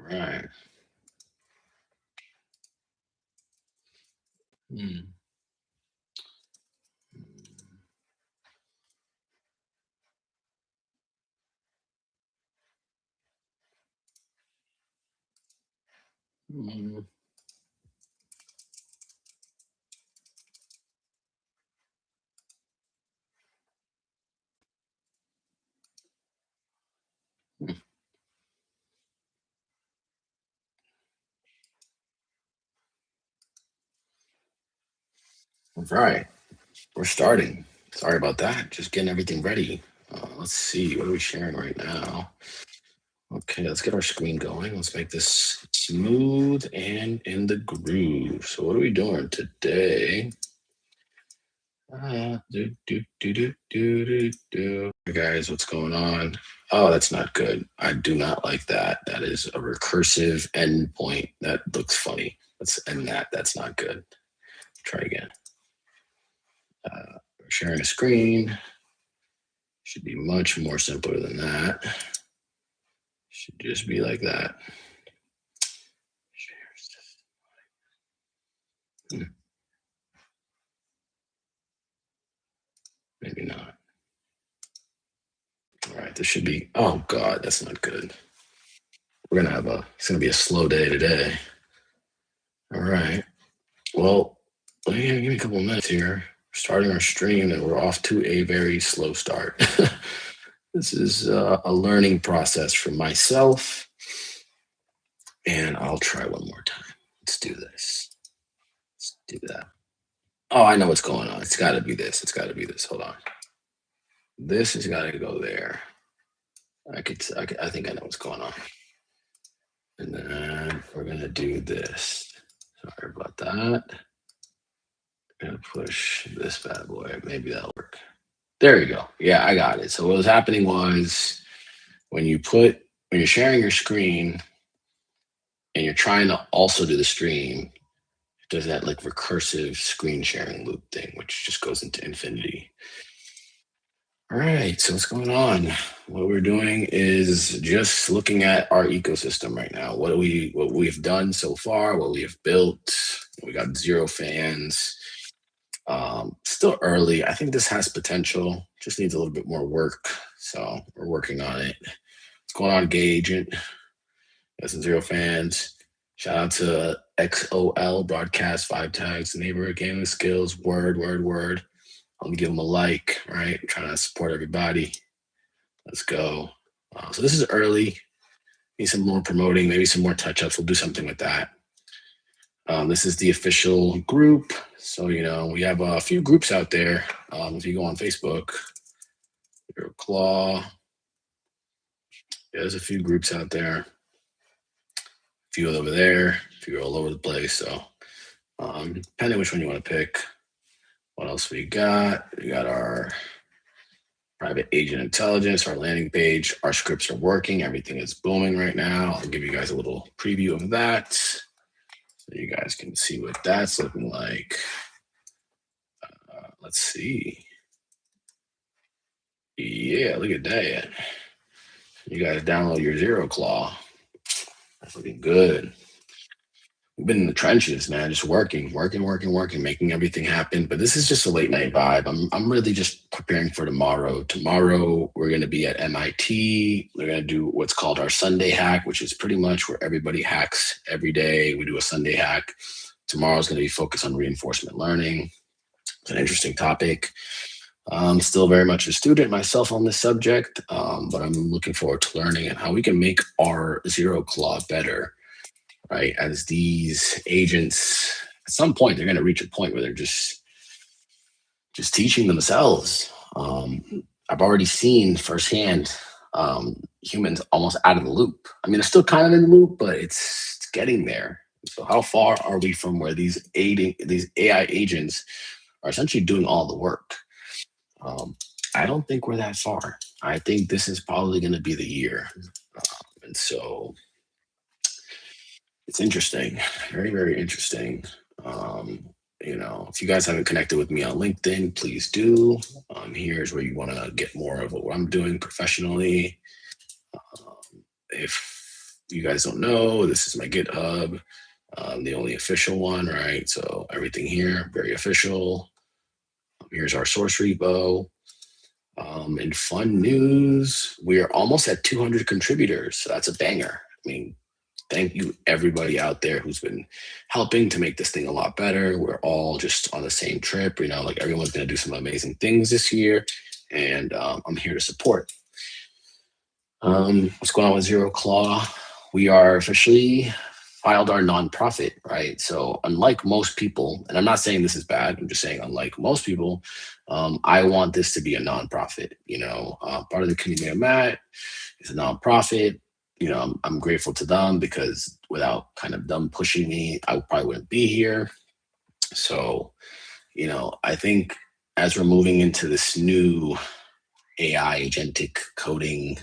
right. Hmm. Hmm. All right. We're starting. Sorry about that. Just getting everything ready. Let's see. What are we sharing right now? Okay, let's get our screen going. Let's make this smooth and in the groove. So, what are we doing today? Hey guys, what's going on? Oh, that's not good. I do not like that. That is a recursive endpoint. That looks funny. Let's end that. That's not good. Try again. Sharing a screen should be much more simpler than that. Should just be like that. Hmm, maybe not. All right, this should be. Oh God, that's not good. We're gonna have a. It's gonna be a slow day today. All right. Well, give me a couple of minutes here. We're starting our stream, and we're off to a very slow start. This is a learning process for myself, and I'll try one more time. Let's do this. Let's do that. Oh, I know what's going on. It's got to be this. It's got to be this. Hold on. This has got to go there. I think I know what's going on. And then we're gonna do this. Sorry about that. Gonna push this bad boy. Maybe that'll work. There you go. Yeah, I got it. So what was happening was when you put when you're sharing your screen and you're trying to also do the stream, it does that like recursive screen sharing loop thing, which just goes into infinity. All right, so what's going on? What we're doing is just looking at our ecosystem right now. What we've done so far, what we have built. We got zero fans. Still early. I think this has potential. Just needs a little bit more work. So we're working on it. What's going on, Gay Agent? Got some zero fans. Shout out to XOL Broadcast 5 Tags, Neighborhood Gaming Skills. Word. I'm gonna give them a like, right? I'm trying to support everybody. Let's go. So this is early. Need some more promoting, maybe some more touch ups. We'll do something with that. This is the official group. So, we have a few groups out there. If you go on Facebook, ZeroClaw, there's a few groups out there. A few over there, a few all over the place. So, depending which one you want to pick. What else we got? We got our private agent intelligence, our landing page. Our scripts are working. Everything is booming right now. I'll give you guys a little preview of that so you guys can see what that's looking like. Let's see. Yeah, look at that. You guys download your ZeroClaw. That's looking good. We've been in the trenches, man, just working, making everything happen. But this is just a late night vibe. I'm really just preparing for tomorrow. Tomorrow we're gonna be at MIT. We're gonna do what's called our Sunday hack, which is pretty much where everybody hacks every day. We do a Sunday hack. Tomorrow's gonna be focused on reinforcement learning. It's an interesting topic. I'm still very much a student myself on this subject, but I'm looking forward to learning and how we can make our ZeroClaw better, right? As these agents, at some point, they're going to reach a point where they're just teaching themselves. I've already seen firsthand humans almost out of the loop. I mean, they're still kind of in the loop, but it's getting there. So, how far are we from where these AI agents are essentially doing all the work? Um, I don't think we're that far. I think this is probably going to be the year. And so it's interesting, very interesting. If you guys haven't connected with me on LinkedIn, please do. Here's where you want to get more of what I'm doing professionally. If you guys don't know, this is my GitHub, the only official one, right? So everything here, very official. Here's our source repo. In fun news, we are almost at 200 contributors. So that's a banger. I mean, thank you everybody out there who's been helping to make this thing a lot better. We're all just on the same trip, like everyone's going to do some amazing things this year. And I'm here to support. What's going on with ZeroClaw? We are officially filed our nonprofit, right? So unlike most people, and I'm not saying this is bad, I'm just saying unlike most people, I want this to be a nonprofit. Part of the community I'm at is a nonprofit. I'm grateful to them because without kind of them pushing me, I probably wouldn't be here. So, I think as we're moving into this new AI agentic coding,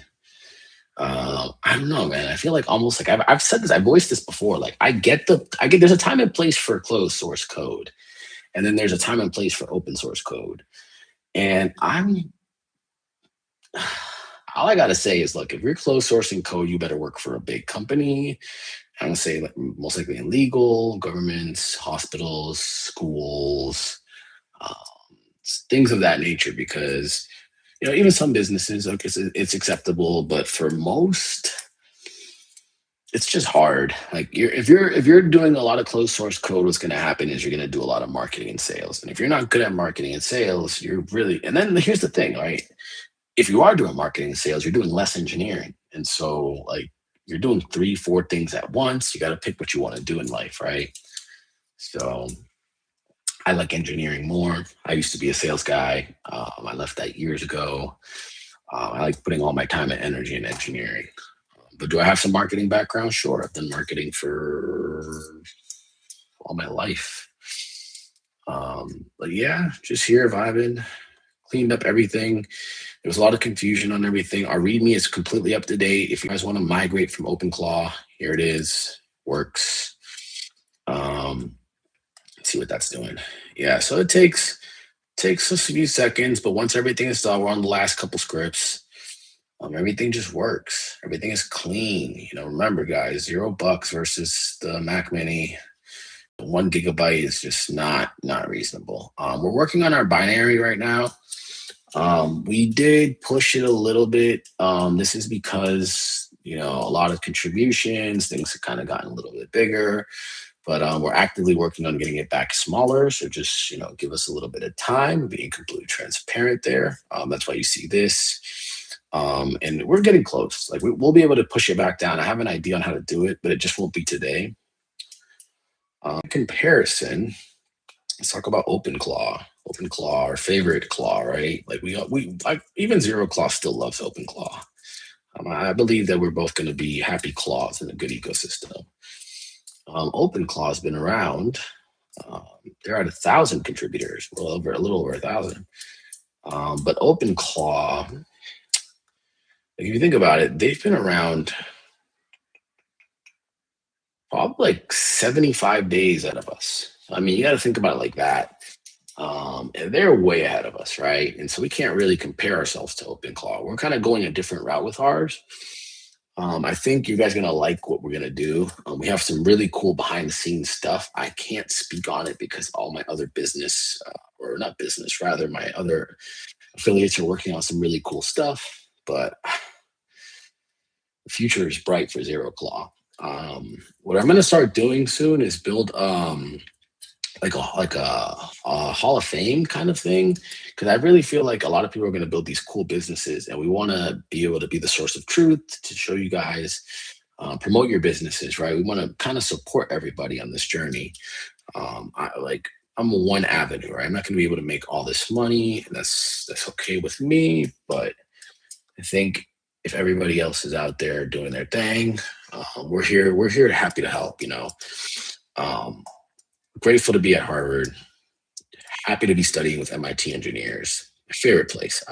I don't know, man. I feel like almost like I've said this, I've voiced this before. Like there's a time and place for closed source code, and then there's a time and place for open source code. And all I gotta say is, look, if you're closed sourcing code, you better work for a big company. I'm gonna say like most likely in legal, governments, hospitals, schools, um, things of that nature, because even some businesses, okay, it's acceptable, but for most, it's just hard. Like if you're doing a lot of closed source code, what's going to happen is you're going to do a lot of marketing and sales. And if you're not good at marketing and sales, you're really. And then here's the thing, right? If you are doing marketing and sales, you're doing less engineering, and so like you're doing 3, 4 things at once. You got to pick what you want to do in life, right? So I like engineering more. I used to be a sales guy. I left that years ago. I like putting all my time and energy in engineering. But do I have some marketing background? Sure. I've done marketing for all my life. But yeah, just here vibing, cleaned up everything. There was a lot of confusion on everything. Our README is completely up to date. If you guys want to migrate from OpenClaw, here it is. Works. Let's see what that's doing. Yeah, so it takes a few seconds, but once everything is done, we're on the last couple scripts. Everything just works. Everything is clean. Remember, guys, $0 versus the Mac Mini. 1 GB is just not reasonable. We're working on our binary right now. We did push it a little bit. This is because a lot of contributions, things have kind of gotten a little bit bigger. But we're actively working on getting it back smaller. So just give us a little bit of time, being completely transparent there. That's why you see this. And we're getting close. Like we'll be able to push it back down. I have an idea on how to do it, but it just won't be today. Comparison. Let's talk about OpenClaw. OpenClaw, our favorite claw, right? Like even ZeroClaw still loves OpenClaw. I believe that we're both going to be happy claws in a good ecosystem. OpenClaw has been around. They're at 1,000 contributors, a little over 1,000. But OpenClaw, if you think about it, they've been around probably like 75 days out of us. I mean, you got to think about it like that. And they're way ahead of us, right? And so we can't really compare ourselves to OpenClaw. We're kind of going a different route with ours. I think you guys are going to like what we're going to do. We have some really cool behind the scenes stuff. I can't speak on it because all my other business, or not business, rather, my other affiliates are working on some really cool stuff. But the future is bright for ZeroClaw. What I'm going to start doing soon is build like a Hall of Fame kind of thing, because I really feel like a lot of people are going to build these cool businesses, and we want to be able to be the source of truth to show you guys, promote your businesses, right? We want to kind of support everybody on this journey. I'm one avenue, right? I'm not going to be able to make all this money, and that's okay with me. But I think if everybody else is out there doing their thing, we're here. We're here, happy to help. Grateful to be at Harvard. Happy to be studying with MIT engineers. My favorite place.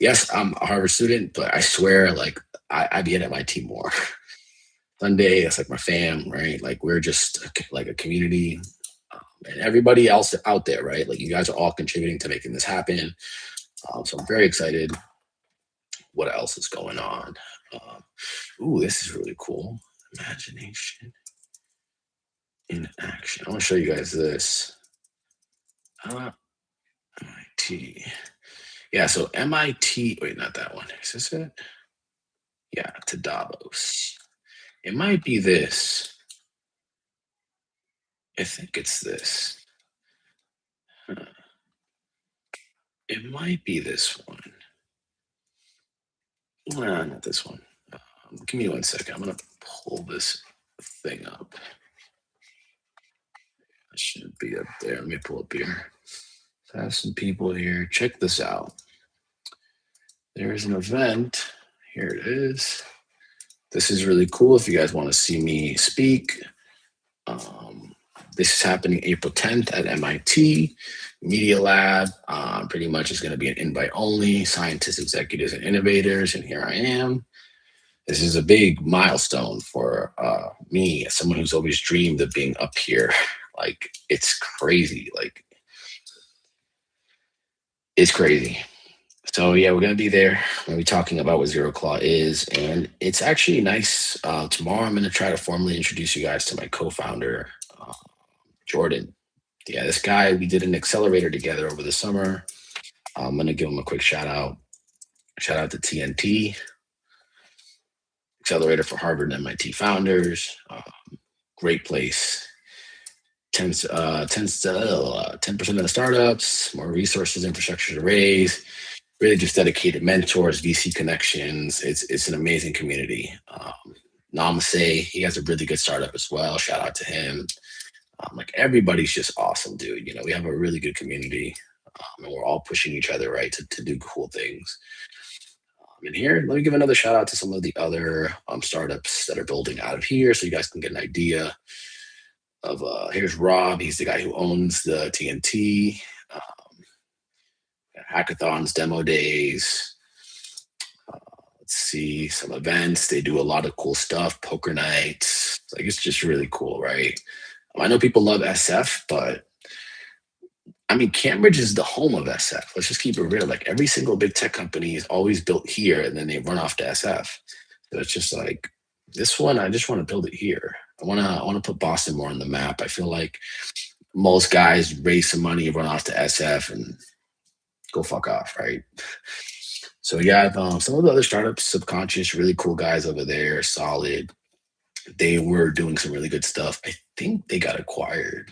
Yes, I'm a Harvard student, but I swear, like, I'd be at MIT more. Sunday, that's like my fam, right? Like we're just like a community, and everybody else out there, right? Like you guys are all contributing to making this happen. So I'm very excited. What else is going on? Ooh, this is really cool. Imagination in action. I want to show you guys this. MIT. Yeah, so MIT. Wait, not that one. Is this it? Yeah, to Davos. It might be this. I think it's this. It might be this one. Nah, not this one. Give me 1 second. I'm gonna pull this thing up. It should be up there. Let me pull up here. I have some people here. Check this out. There's an event. Here it is. This is really cool if you guys want to see me speak. This is happening April 10th at MIT Media Lab. Pretty much is going to be an invite only, scientists, executives, and innovators. And here I am. This is a big milestone for me, as someone who's always dreamed of being up here. Like, it's crazy. Like, it's crazy. So yeah, we're gonna be there. We're gonna be talking about what ZeroClaw is, and it's actually nice. Tomorrow, I'm gonna try to formally introduce you guys to my co-founder, Jordan. Yeah, this guy, we did an accelerator together over the summer. I'm gonna give him a quick shout out. Shout out to TNT Accelerator for Harvard and MIT founders. Great place. 10% of the startups, more resources, infrastructure to raise. Really just dedicated mentors, VC connections. It's an amazing community. Namaste, he has a really good startup as well. Shout out to him. Like, everybody's just awesome, dude. You know, we have a really good community, and we're all pushing each other, right, to do cool things. And here, let me give another shout out to some of the other startups that are building out of here, so you guys can get an idea of. Here's Rob. He's the guy who owns the TNT. Hackathons, demo days. Let's see, some events. They do a lot of cool stuff. Poker nights. Like, it's just really cool, right? I know people love SF, but I mean, Cambridge is the home of SF. Let's just keep it real. Like, every single big tech company is always built here, and then they run off to SF. So it's just like, this one, I just want to build it here. I want to put Boston more on the map. I feel like most guys raise some money, run off to SF, and go fuck off, right? So yeah, some of the other startups, Subconscious, really cool guys over there, solid. They were doing some really good stuff. I think they got acquired.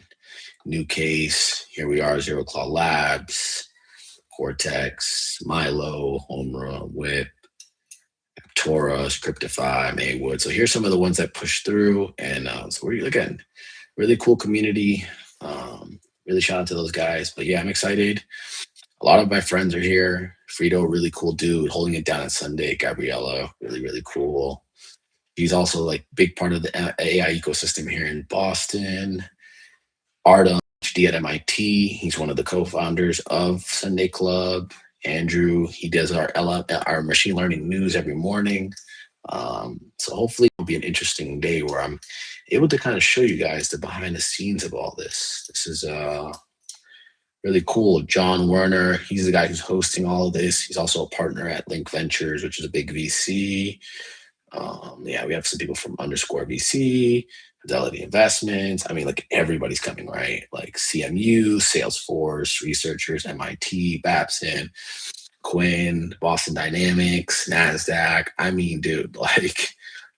New Case, here we are, ZeroClaw Labs, Cortex, Milo, Homera, Whip, Taurus, Cryptify, Maywood. So here's some of the ones that pushed through. And so we're, again, really cool community. Really shout out to those guys. But yeah, I'm excited. A lot of my friends are here. Frito, really cool dude, holding it down on Sunday. Gabriella, really, really cool. He's also like big part of the AI ecosystem here in Boston. Artem, HD at MIT. He's one of the co-founders of Sunday Club. Andrew, he does our machine learning news every morning. So hopefully it'll be an interesting day where I'm able to kind of show you guys the behind the scenes of all this. This is really cool. John Werner, he's the guy who's hosting all of this. He's also a partner at Link Ventures, which is a big VC. Yeah, we have some people from Underscore VC, Fidelity Investments. I mean, like, everybody's coming, right? Like CMU, Salesforce, researchers, MIT, Babson, Quinn, Boston Dynamics, NASDAQ. I mean, dude, like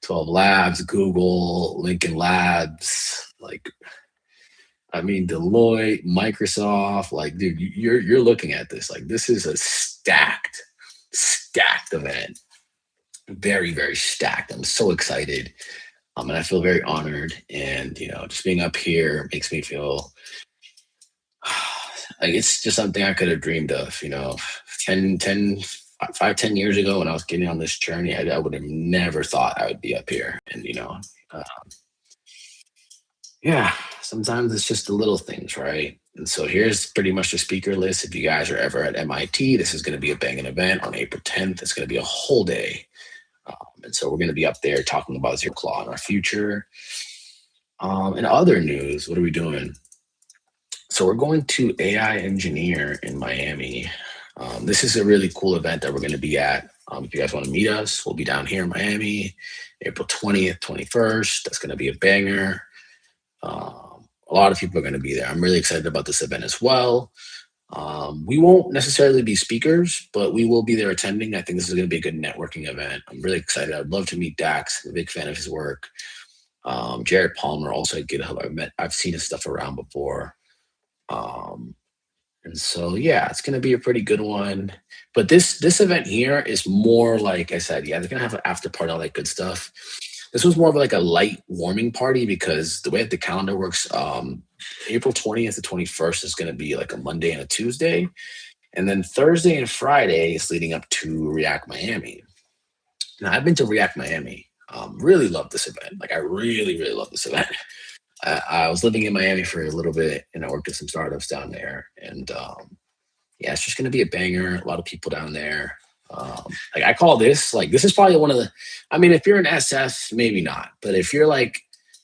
12 Labs, Google, Lincoln Labs, like, I mean, Deloitte, Microsoft, like, dude, you're looking at this. Like, this is a stacked event. Very, very stacked. I'm so excited. And I feel very honored. And, just being up here makes me feel like it's just something I could have dreamed of, 10 years ago when I was getting on this journey. I would have never thought I would be up here. And, yeah, sometimes it's just the little things, right? And so here's pretty much the speaker list. If you guys are ever at MIT, this is going to be a banging event on April 10th. It's going to be a whole day. And so we're going to be up there talking about ZeroClaw in our future. In other news, what are we doing? So we're going to AI Engineer in Miami. This is a really cool event that we're going to be at. If you guys want to meet us, we'll be down here in Miami. April 20th, 21st. That's going to be a banger. A lot of people are going to be there. I'm really excited about this event as well. We won't necessarily be speakers, but we will be there attending. I think this is going to be a good networking event. I'm really excited. I'd love to meet Dax. I'm a big fan of his work. Jared Palmer, also a GitHub. I've seen his stuff around before. Um, and so yeah, it's gonna be a pretty good one. But this event here is more like I said, yeah, they're gonna have an after party, all that good stuff. This was more of like a light warming party because the way that the calendar works, April 20th to 21st is gonna be like a Monday and a Tuesday. And then Thursday and Friday is leading up to React Miami. Now I've been to React Miami. Really love this event. Like I really, really love this event. I was living in Miami for a little bit, and I worked at some startups down there. And yeah, it's just going to be a banger. A lot of people down there. Like I call this like this is probably one of the. I mean, if you're an SF, maybe not, but if you're like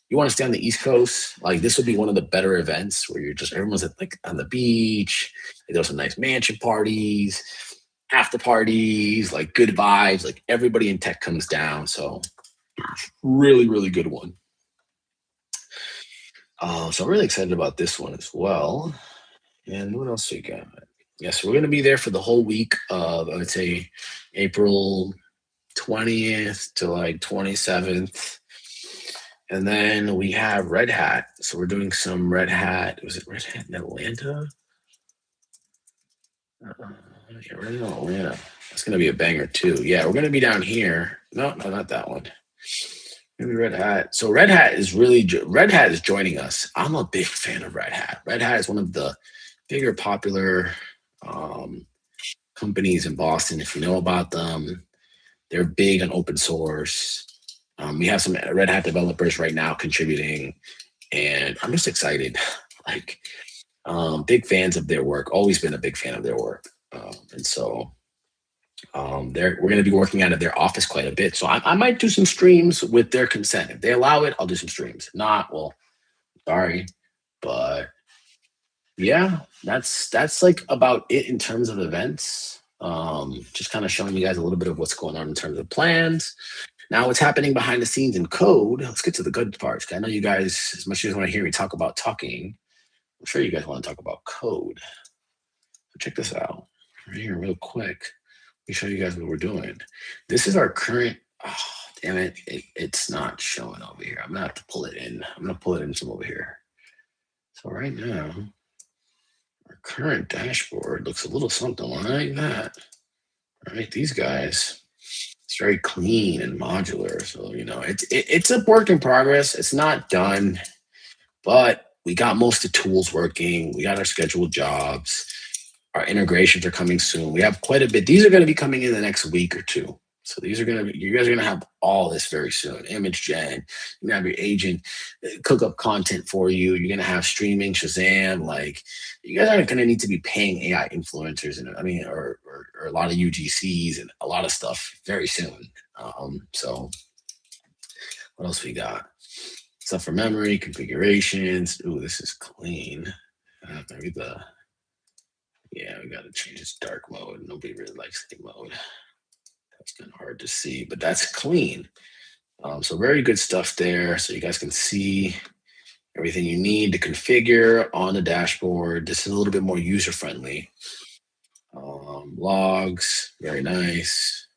you want to stay on the East Coast, like this would be one of the better events where you're just everyone's at, like on the beach. There's some nice mansion parties, after parties, like good vibes. Like everybody in tech comes down, so really, really good one. So I'm really excited about this one as well. And what else we got? Yes, we're going to be there for the whole week of, I would say, April 20th to like 27th. And then we have Red Hat. So we're doing some Red Hat. Was it Red Hat in Atlanta? Yeah, we're in Atlanta. That's going to be a banger too. Yeah, we're going to be down here. No, not that one. Maybe Red Hat. So Red Hat is joining us. I'm a big fan of Red Hat. Red Hat is one of the bigger popular um, companies in Boston. If you know about them, they're big on open source. We have some Red Hat developers right now contributing, and I'm just excited. Like, big fans of their work. Always been a big fan of their work, and so we're going to be working out of their office quite a bit. So I might do some streams with their consent. If they allow it, I'll do some streams. If not, well, sorry, but yeah, that's like about it in terms of events. Just kind of showing you guys a little bit of what's going on in terms of plans. Now, what's happening behind the scenes in code? Let's get to the good parts. I know you guys, as much as you want to hear me talk about talking, I'm sure you guys want to talk about code. So check this out right here, real quick. Let me show you guys what we're doing. This is our current. Oh, damn it! It's not showing over here. I'm gonna have to pull it in. I'm gonna pull it in from over here. So right now, our current dashboard looks a little something like that. All right, these guys. It's very clean and modular. So it's a work in progress. It's not done, but we got most of the tools working. We got our scheduled jobs. Our integrations are coming soon. We have quite a bit. These are going to be coming in the next week or two. So these are going to be, you guys are going to have all this very soon. Image gen, you're going to have your agent cook up content for you. You're going to have streaming, Shazam. Like you guys aren't going to need to be paying AI influencers and or a lot of UGCs and a lot of stuff very soon. So what else we got? Stuff for memory, configurations. Ooh, this is clean. Maybe yeah, we got to change its dark mode. Nobody really likes the mode. That's kind of hard to see, but that's clean. So very good stuff there. So you guys can see everything you need to configure on the dashboard. This is a little bit more user friendly. Logs, very nice.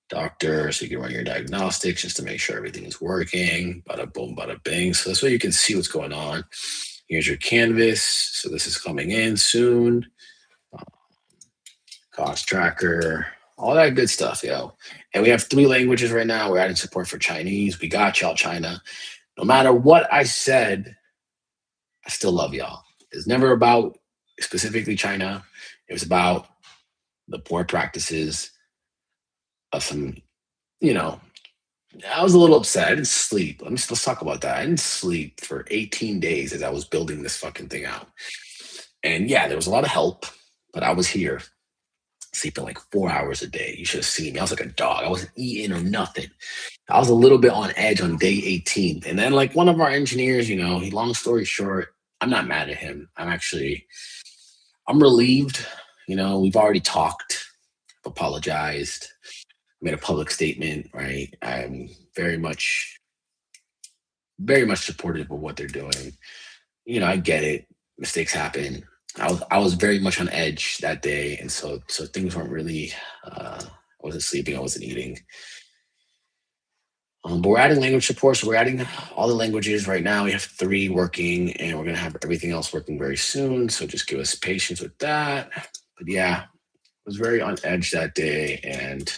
Doctor, so you can run your diagnostics just to make sure everything is working. Bada boom, bada bing. So that's why you can see what's going on. Here's your canvas. So this is coming in soon. Cost tracker, all that good stuff, yo. And we have 3 languages right now. We're adding support for Chinese. We got y'all, China. No matter what I said, I still love y'all. It's never about specifically China. It was about the poor practices of some, I was a little upset. I didn't sleep. Let's talk about that. I didn't sleep for 18 days as I was building this fucking thing out. And yeah, there was a lot of help, but I was here sleeping like 4 hours a day. You should have seen me. I was like a dog. I wasn't eating or nothing. I was a little bit on edge on day 18. And then like one of our engineers, long story short, I'm not mad at him. I'm relieved. We've already talked, apologized. made a public statement, right? I'm very much supportive of what they're doing. I get it. Mistakes happen. I was very much on edge that day, and so things weren't really. I wasn't sleeping. I wasn't eating. But we're adding language support, so we're adding all the languages right now. We have three working, and we're gonna have everything else working very soon. So just give us patience with that. But yeah, I was very on edge that day, and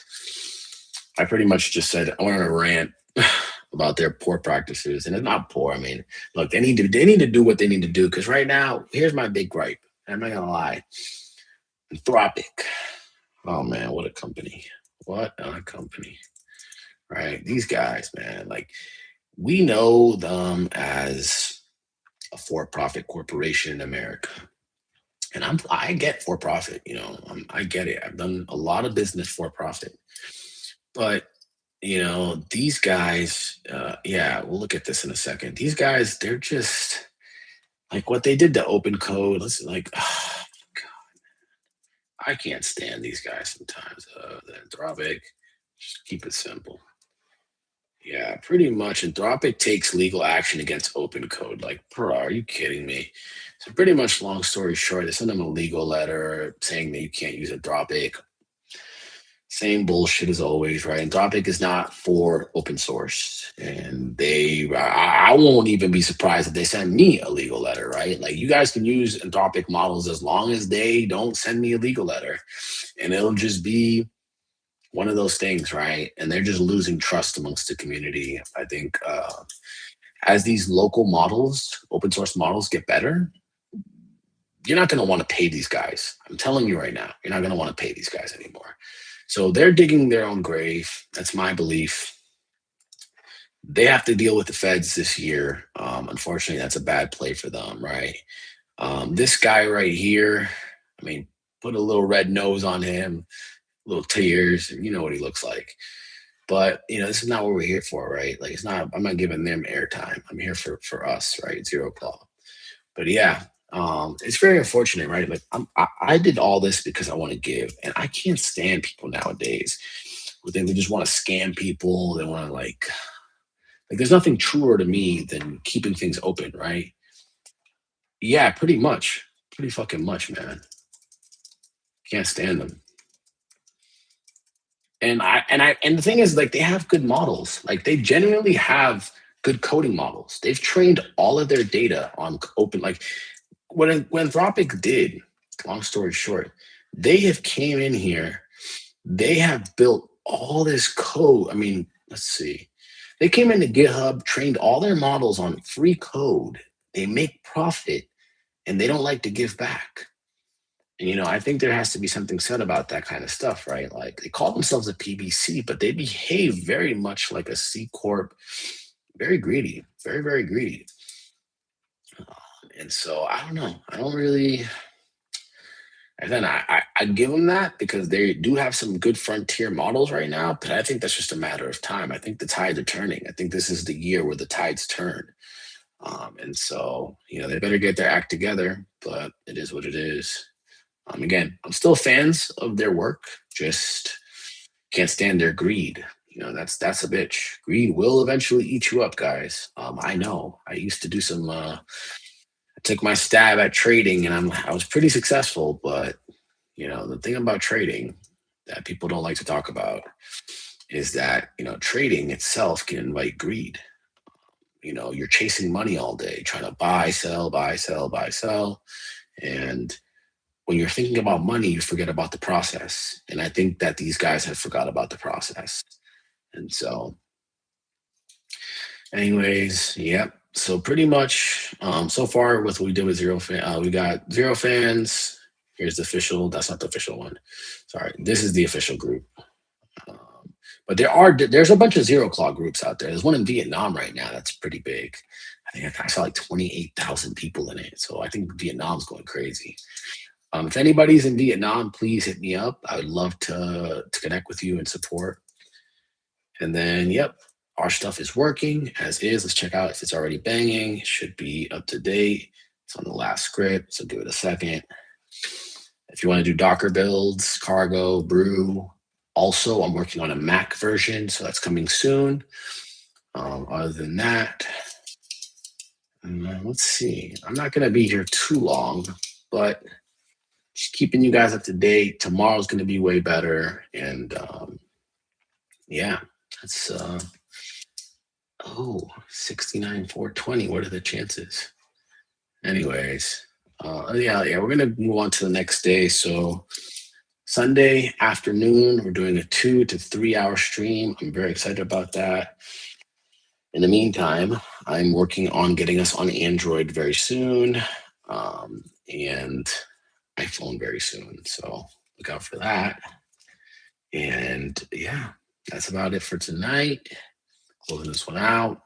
I pretty much just said I went on a rant about their poor practices, and it's not poor. I mean, look, they need to do what they need to do because right now, here's my big gripe. I'm not gonna lie, Anthropic. Oh man, what a company! What a company! Right, these guys, man. Like we know them as a for-profit corporation in America, and I get for-profit. I get it. I've done a lot of business for-profit, but these guys, yeah, we'll look at this in a second. These guys, they're just like what they did to open code. Listen, like, I can't stand these guys sometimes. The Anthropic, just keep it simple. Yeah, pretty much. Anthropic takes legal action against open code. Like, bro, are you kidding me? So, pretty much, long story short, they sent them a legal letter saying that you can't use Anthropic. Same bullshit as always, right? Anthropic is not for open source, and I won't even be surprised if they send me a legal letter, right? Like, you guys can use Anthropic models as long as they don't send me a legal letter, and it'll just be one of those things, right? And they're just losing trust amongst the community. I think as these local models, open source models, get better, you're not going to want to pay these guys. I'm telling you right now, you're not going to want to pay these guys anymore. So they're digging their own grave. That's my belief. They have to deal with the feds this year. Unfortunately, that's a bad play for them, right? This guy right here, I mean, put a little red nose on him, little tears, and you know what he looks like. But this is not what we're here for, right? Like, it's not. I'm not giving them airtime. I'm here for us, right? ZeroClaw. But yeah, it's very unfortunate, right? Like I did all this because I want to give, and I can't stand people nowadays who think they just want to scam people. They want to like. There's nothing truer to me than keeping things open, right? Yeah, pretty much, pretty fucking much, man. Can't stand them. And the thing is, like, they have good models. Like, they genuinely have good coding models. They've trained all of their data on open. Like, when Anthropic did, long story short, they have came in here. They have built all this code. I mean, let's see. They came into GitHub, trained all their models on free code. They make profit, and they don't like to give back. And, I think there has to be something said about that kind of stuff, right? Like they call themselves a PBC, but they behave very much like a C corp, very greedy, very very greedy. And so I don't know. I don't really. And then I give them that because they do have some good frontier models right now, but I think that's just a matter of time. I think the tides are turning. I think this is the year where the tides turn. And so, they better get their act together, but it is what it is. Again, I'm still fans of their work, just can't stand their greed. That's a bitch. Greed will eventually eat you up, guys. I know. I used to do some. I took my stab at trading, and I was pretty successful. But the thing about trading that people don't like to talk about is that trading itself can invite greed. You're chasing money all day, trying to buy, sell, buy, sell, buy, sell, and when you're thinking about money, you forget about the process. And I think that these guys have forgot about the process. And so, anyways, yep. So pretty much, so far with what we did with we got zero fans. Here's the official. That's not the official one. Sorry, this is the official group. Um, but there's a bunch of ZeroClaw groups out there. There's one in Vietnam right now that's pretty big. I think I saw like 28,000 people in it. So I think Vietnam's going crazy. If anybody's in Vietnam, please hit me up. I would love to connect with you and support. And then, yep, our stuff is working as is. Let's check out if it's already banging. It should be up to date. It's on the last script, so give it a second. If you want to do Docker builds, cargo, brew, Also, I'm working on a Mac version, so that's coming soon. Other than that, let's see. I'm not going to be here too long, but just keeping you guys up to date. Tomorrow's going to be way better. And yeah, that's, 69, 420. What are the chances? Anyways, yeah, we're going to move on to the next day. So, Sunday afternoon, we're doing a 2 to 3 hour stream. I'm very excited about that. In the meantime, I'm working on getting us on Android very soon, and iPhone very soon. So look out for that. And yeah, that's about it for tonight. Closing this one out.